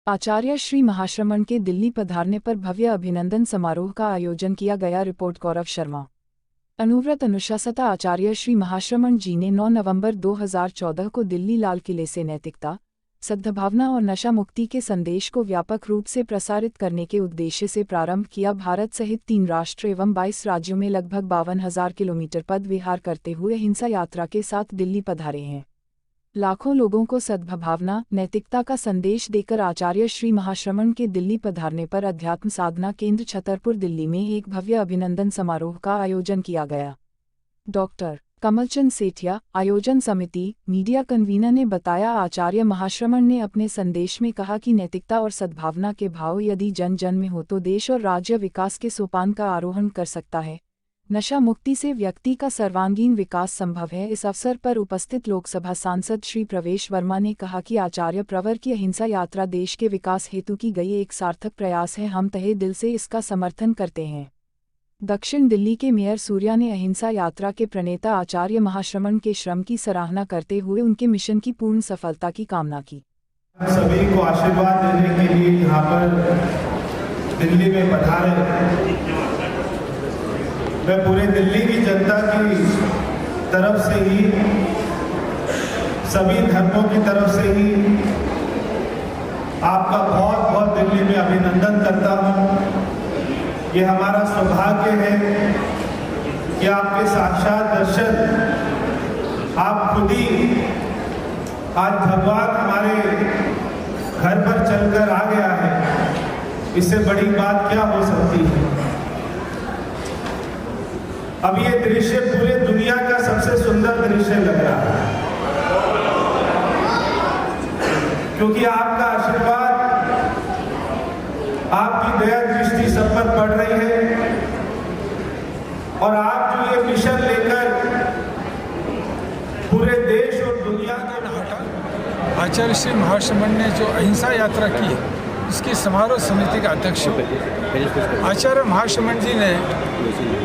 आचार्य श्री महाश्रमण के दिल्ली पधारने पर भव्य अभिनंदन समारोह का आयोजन किया गया। रिपोर्ट गौरव शर्मा। अनुव्रत अनुशासता आचार्य श्री महाश्रमण जी ने 9 नवंबर 2014 को दिल्ली लाल किले से नैतिकता, सद्भावना और नशा मुक्ति के संदेश को व्यापक रूप से प्रसारित करने के उद्देश्य से प्रारंभ किया। भारत सहित 3 राष्ट्र एवं 22 राज्यों में लगभग 52,000 किलोमीटर पद विहार करते हुए हिंसा यात्रा के साथ दिल्ली पधारे हैं। लाखों लोगों को सद्भावना, नैतिकता का संदेश देकर आचार्य श्री महाश्रमण के दिल्ली पधारने पर अध्यात्म साधना केंद्र छतरपुर दिल्ली में एक भव्य अभिनंदन समारोह का आयोजन किया गया। डॉक्टर कमलचंद सेठिया, आयोजन समिति, मीडिया कन्वीनर ने बताया, आचार्य महाश्रमण ने अपने संदेश में कहा कि नैतिकता और सद्भावना के भाव यदि जन जन में हो तो देश और राज्य विकास के सोपान का आरोहण कर सकता है। नशा मुक्ति से व्यक्ति का सर्वांगीण विकास संभव है। इस अवसर पर उपस्थित लोकसभा सांसद श्री प्रवेश वर्मा ने कहा कि आचार्य प्रवर की अहिंसा यात्रा देश के विकास हेतु की गई एक सार्थक प्रयास है। हम तहे दिल से इसका समर्थन करते हैं। दक्षिण दिल्ली के मेयर सूर्या ने अहिंसा यात्रा के प्रणेता आचार्य महाश्रमण के श्रम की सराहना करते हुए उनके मिशन की पूर्ण सफलता की कामना की। सभी को आशीर्वाद देने के लिए यहाँ पर दिल्ली में पधारे। मैं पूरे दिल्ली की जनता की तरफ से ही, सभी धर्मों की तरफ से ही आपका बहुत बहुत दिल्ली में अभिनंदन करता हूँ। ये हमारा सौभाग्य है कि आपके साक्षात दर्शन आप खुद ही आज भगवान हमारे घर पर चलकर आ गया है। इससे बड़ी बात क्या हो सकती है। अब ये दृश्य पूरे दुनिया का सबसे सुंदर दृश्य लग रहा है, क्योंकि आपका आशीर्वाद, आपकी दया दृष्टि सब पर पड़ रही है। और आप जो ये मिशन लेकर पूरे देश और दुनिया के आचार्य श्री महाश्रमण ने जो अहिंसा यात्रा की, इसकी समारोह समिति का अध्यक्ष आचार्य महाश्रमण जी ने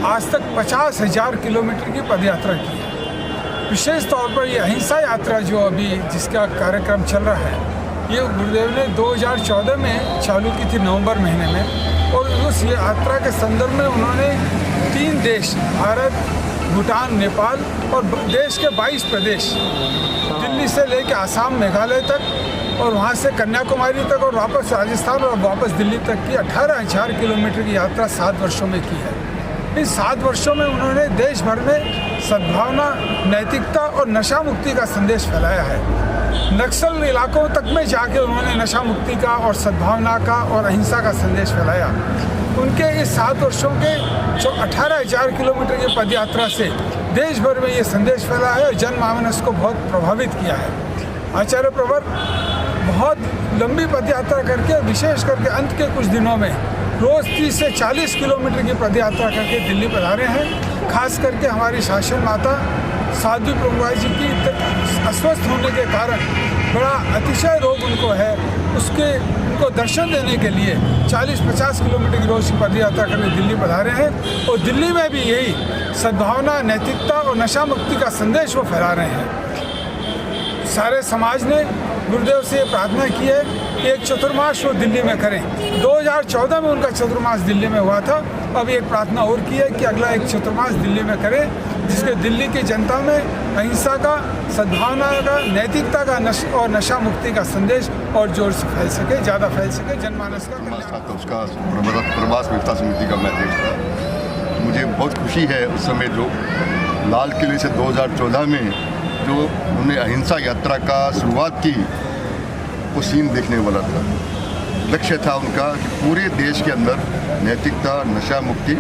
आज तक 50,000 किलोमीटर की पदयात्रा की है। विशेष तौर पर ये अहिंसा यात्रा जो अभी जिसका कार्यक्रम चल रहा है, ये गुरुदेव ने 2014 में चालू की थी, नवंबर महीने में। और उस यात्रा के संदर्भ में उन्होंने 3 देश, भारत, भूटान, नेपाल और देश के 22 प्रदेश, दिल्ली से लेकर आसाम, मेघालय तक और वहाँ से कन्याकुमारी तक और वापस राजस्थान और वापस दिल्ली तक की 18,000 किलोमीटर की यात्रा 7 वर्षों में की है। इन 7 वर्षों में उन्होंने देश भर में सद्भावना, नैतिकता और नशा मुक्ति का संदेश फैलाया है। नक्सल इलाकों तक में जाके उन्होंने नशा मुक्ति का और सद्भावना का और अहिंसा का संदेश फैलाया। उनके इस 7 वर्षों के जो 18,000 किलोमीटर की पदयात्रा से देश भर में ये संदेश फैला है और जनमानस को बहुत प्रभावित किया है। आचार्य प्रवर बहुत लंबी पदयात्रा करके, विशेष करके अंत के कुछ दिनों में रोज़ 30 से 40 किलोमीटर की पदयात्रा करके दिल्ली पधारे हैं। खास करके हमारी शासन माता साध्वी प्रभुबाई जी की अस्वस्थ होने के कारण बड़ा अतिशय रोग उनको है, उनको दर्शन देने के लिए 40-50 किलोमीटर की रोज़ की पदयात्रा करके दिल्ली पधारे हैं। और दिल्ली में भी यही सद्भावना, नैतिकता और नशा मुक्ति का संदेश वो फैला रहे हैं। सारे समाज ने गुरुदेव से प्रार्थना की है कि एक चतुर्मास वो दिल्ली में करें। 2014 में उनका चतुर्मास दिल्ली में हुआ था। अब एक प्रार्थना और की है कि अगला एक चतुर्मास दिल्ली में करें, जिसके दिल्ली की जनता में अहिंसा का, सद्भावना का, नैतिकता का और नशा मुक्ति का संदेश और जोर से फैल सके, ज़्यादा फैल सके जनमानस का। तो उसका प्रवास व्यवस्था समिति का मैं अध्यक्ष था। मुझे बहुत खुशी है उस समय जो लाल किले से 2014 में जो उन्होंने अहिंसा यात्रा का शुरुआत की, वो सीन देखने वाला था। लक्ष्य था उनका कि पूरे देश के अंदर नैतिकता, नशा मुक्ति,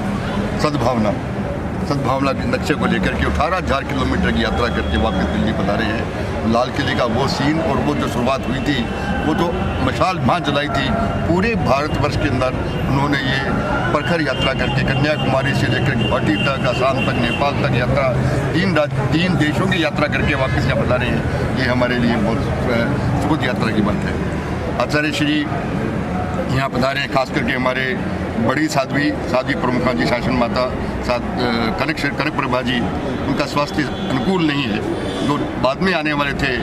सद्भावना के लक्ष्य को लेकर के 18,000 किलोमीटर की यात्रा करके वापस दिल्ली पधारे हैं। लाल किले का वो सीन और वो जो शुरुआत हुई थी, वो जो मशाल वहाँ जलाई थी, पूरे भारतवर्ष के अंदर उन्होंने ये प्रखर यात्रा करके कन्याकुमारी से लेकर गुवाहाटी तक, आसाम तक, नेपाल तक यात्रा, 3 देशों की यात्रा करके वापस यहाँ पधारे हैं। ये हमारे लिए बहुत सुखद यात्रा की बात है। आचार्य श्री यहाँ पधारे हैं, खास करके हमारे बड़ी साध्वी प्रमुखा जी, शासन माता कनक प्रभा जी, उनका स्वास्थ्य अनुकूल नहीं है। जो बाद में आने वाले थे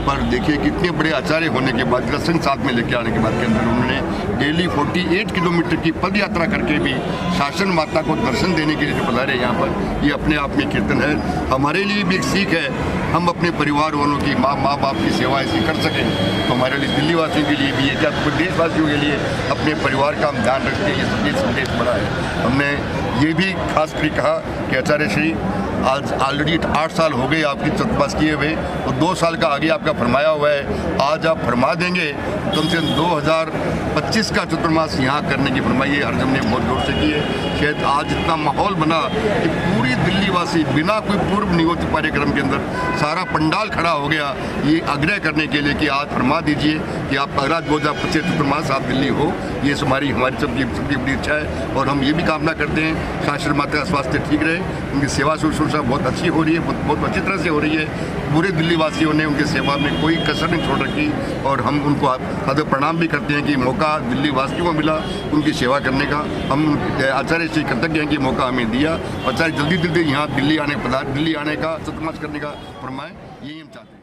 पर देखिए कितने बड़े आचार्य होने के बाद, दर्शन साथ में लेके आने के बाद के अंदर उन्होंने डेली 48 किलोमीटर की पद यात्रा करके भी शासन माता को दर्शन देने के लिए जो पधारे यहाँ पर, ये अपने आप में कीर्तन है। हमारे लिए भी एक सीख है, हम अपने परिवार वालों की माँ बाप की सेवा ऐसी कर सकें, तो हमारे लिए दिल्ली वासियों के लिए भी है, क्या देशवासियों के लिए अपने परिवार का हम ध्यान रखते हैं, ये संदेश बड़ा है। हमने ये भी खास कर कहा कि आचार्य श्री आज ऑलरेडी 8 साल हो गए आपकी चतुर्मास किए हुए, और 2 साल का आगे आपका फरमाया हुआ है। आज आप फरमा देंगे कम से कम 2025 का चतुर्मास यहाँ करने की फरमाई हर हमने बहुत जोर से की है। शायद आज इतना माहौल बना कि पूरी दिल्ली वासी बिना कोई पूर्व नियोजित कार्यक्रम के अंदर सारा पंडाल खड़ा हो गया ये आग्रह करने के लिए कि आज फरमा दीजिए कि आप अगला 2025 चतुर्मास आप दिल्ली हो। ये हमारी सबकी बड़ी इच्छा है, और हम ये भी कामना करते हैं शास्त्र माता का स्वास्थ्य ठीक रहे, उनकी सेवा शुश्रूषा बहुत अच्छी हो रही है, बहुत अच्छी तरह से हो रही है। पूरे दिल्ली वासियों ने उनकी सेवा में कोई कसर नहीं छोड़ रखी, और हम उनको आदर प्रणाम भी करते हैं कि मौका दिल्ली वासियों को मिला उनकी सेवा करने का। हम आचार्य से कृतज्ञ हैं कि मौका हमें दिया, और चाहे जल्दी यहाँ दिल्ली आने का चतुर्मास करने का फरमाएं, यही हम चाहते हैं।